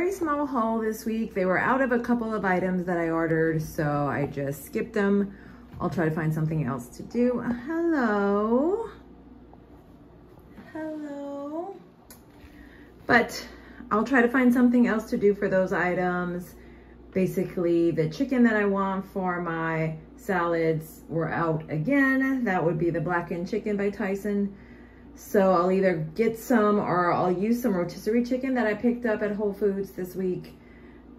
very small haul this week. They were out of a couple of items that I ordered, so I just skipped them. I'll try to find something else to do. Hello. Hello. But I'll try to find something else to do for those items. Basically, the chicken that I want for my salads were out again. That would be the blackened chicken by Tyson. So I'll either get some or I'll use some rotisserie chicken that I picked up at Whole Foods this week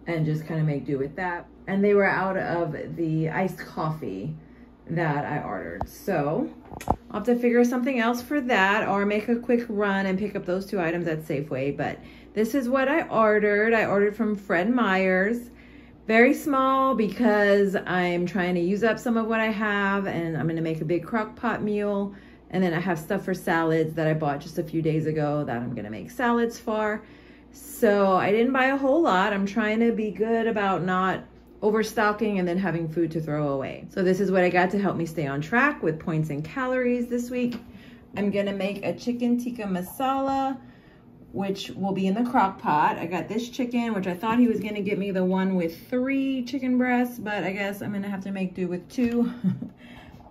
and just kind of make do with that. And they were out of the iced coffee that I ordered. So I'll have to figure something else for that or make a quick run and pick up those two items at Safeway. But this is what I ordered. I ordered from Fred Meyer's. Very small because I'm trying to use up some of what I have, and I'm gonna make a big crock pot meal. And then I have stuff for salads that I bought just a few days ago that I'm gonna make salads for. So I didn't buy a whole lot. I'm trying to be good about not overstocking and then having food to throw away. So this is what I got to help me stay on track with points and calories this week. I'm gonna make a chicken tikka masala, which will be in the crock pot. I got this chicken, which I thought he was gonna get me the one with 3 chicken breasts, but I guess I'm gonna have to make do with 2.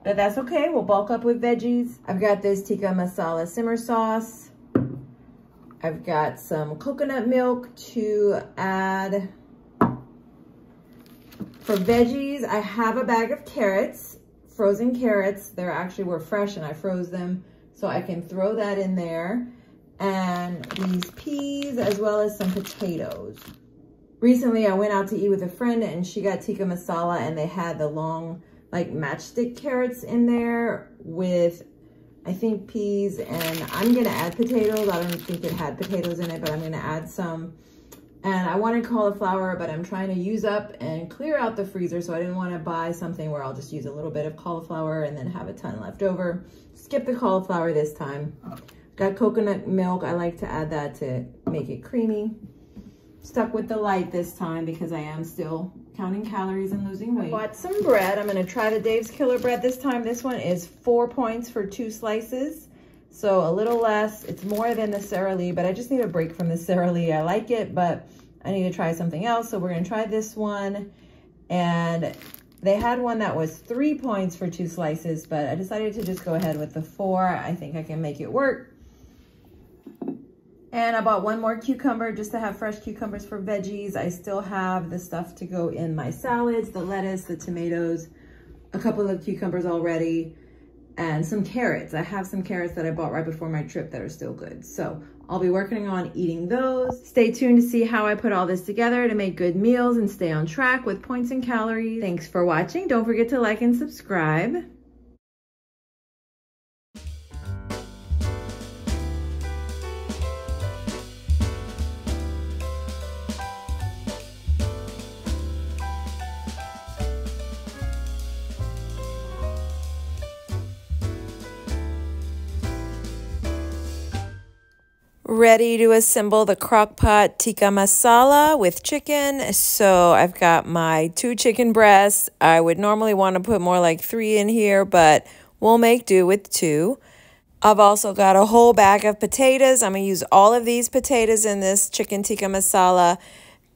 But that's okay, we'll bulk up with veggies. I've got this tikka masala simmer sauce. I've got some coconut milk to add. For veggies, I have a bag of carrots, frozen carrots. They actually were fresh and I froze them, so I can throw that in there. And these peas as well as some potatoes. Recently I went out to eat with a friend and she got tikka masala and they had the long like matchstick carrots in there with I think peas, and I'm gonna add potatoes. I don't think it had potatoes in it, but I'm gonna add some. And I wanted cauliflower, but I'm trying to use up and clear out the freezer, so I didn't want to buy something where I'll just use a little bit of cauliflower and then have a ton left over. Skip the cauliflower this time. Got coconut milk. I like to add that to make it creamy. Stuck with the light this time because I am still counting calories and losing weight. I bought some bread. I'm going to try the Dave's Killer bread this time. This one is 4 points for 2 slices. So a little less. It's more than the Sara Lee, but I just need a break from the Sara Lee. I like it, but I need to try something else. So we're going to try this one. And they had one that was 3 points for 2 slices, but I decided to just go ahead with the 4. I think I can make it work. And I bought 1 more cucumber just to have fresh cucumbers for veggies. I still have the stuff to go in my salads, the lettuce, the tomatoes, a couple of cucumbers already, and some carrots. I have some carrots that I bought right before my trip that are still good. So I'll be working on eating those. Stay tuned to see how I put all this together to make good meals and stay on track with points and calories. Thanks for watching. Don't forget to like and subscribe. Ready to assemble the crock pot tikka masala with chicken. So I've got my 2 chicken breasts. I would normally want to put more like 3 in here, but we'll make do with 2. I've also got a whole bag of potatoes. I'm going to use all of these potatoes in this chicken tikka masala.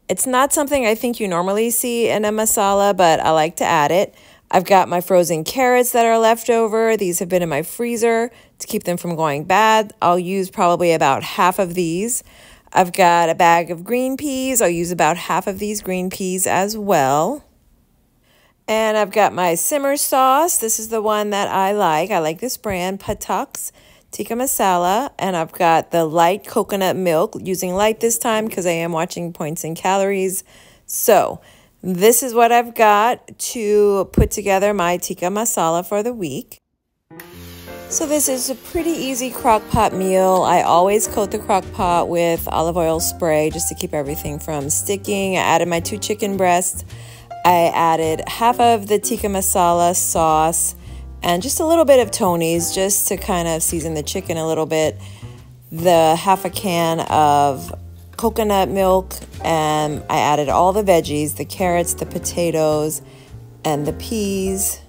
It's not something I think you normally see in a masala, but I like to add it. I've got my frozen carrots that are left over. These have been in my freezer to keep them from going bad. I'll use probably about half of these. I've got a bag of green peas. I'll use about half of these green peas as well. And I've got my simmer sauce. This is the one that I like. I like this brand, Patak's Tikka Masala. And I've got the light coconut milk, using light this time because I am watching points and calories. So this is what I've got to put together my tikka masala for the week. So this is a pretty easy crock pot meal. I always coat the crock pot with olive oil spray just to keep everything from sticking. I added my 2 chicken breasts. I added half of the tikka masala sauce and just a little bit of Tony's just to kind of season the chicken a little bit. The half a can of coconut milk, and I added all the veggies, the carrots, the potatoes, and the peas.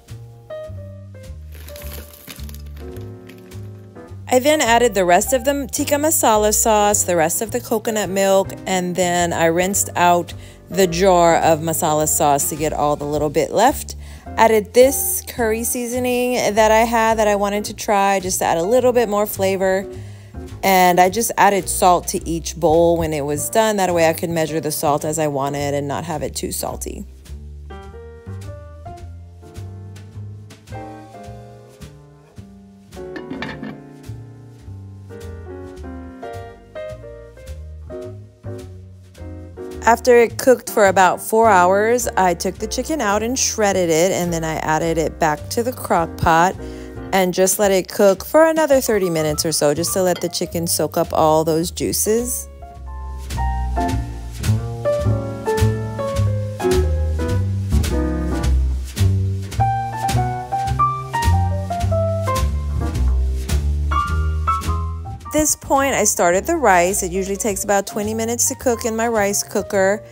I then added the rest of the tikka masala sauce, the rest of the coconut milk, and then I rinsed out the jar of masala sauce to get all the little bit left. Added this curry seasoning that I had that I wanted to try just to add a little bit more flavor. And I just added salt to each bowl when it was done. That way I could measure the salt as I wanted and not have it too salty. After it cooked for about 4 hours, I took the chicken out and shredded it, and then I added it back to the crock pot and just let it cook for another 30 minutes or so, just to let the chicken soak up all those juices. At this point, I started the rice. It usually takes about 20 minutes to cook in my rice cooker.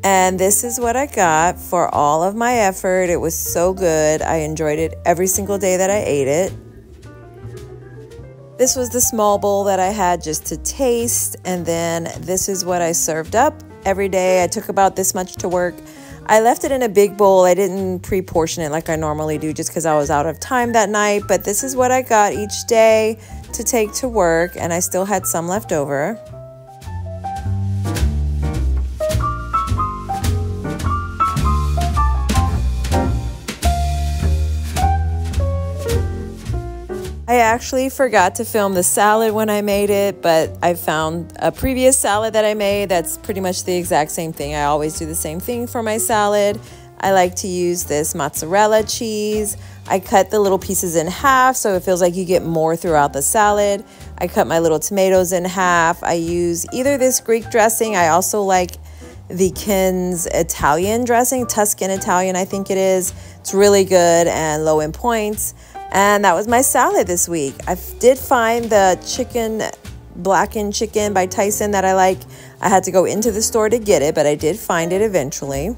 And this is what I got for all of my effort. It was so good. I enjoyed it every single day that I ate it. This was the small bowl that I had just to taste. And then this is what I served up every day. I took about this much to work. I left it in a big bowl. I didn't pre-portion it like I normally do just because I was out of time that night. But this is what I got each day to take to work, and I still had some left over. I actually forgot to film the salad when I made it, but I found a previous salad that I made that's pretty much the exact same thing. I always do the same thing for my salad. I like to use this mozzarella cheese. I cut the little pieces in half so it feels like you get more throughout the salad. I cut my little tomatoes in half. I use either this Greek dressing. I also like the Kin's Italian dressing, Tuscan Italian I think it is. It's really good and low in points. And that was my salad this week. I did find the blackened chicken by Tyson that I like. I had to go into the store to get it, but I did find it eventually.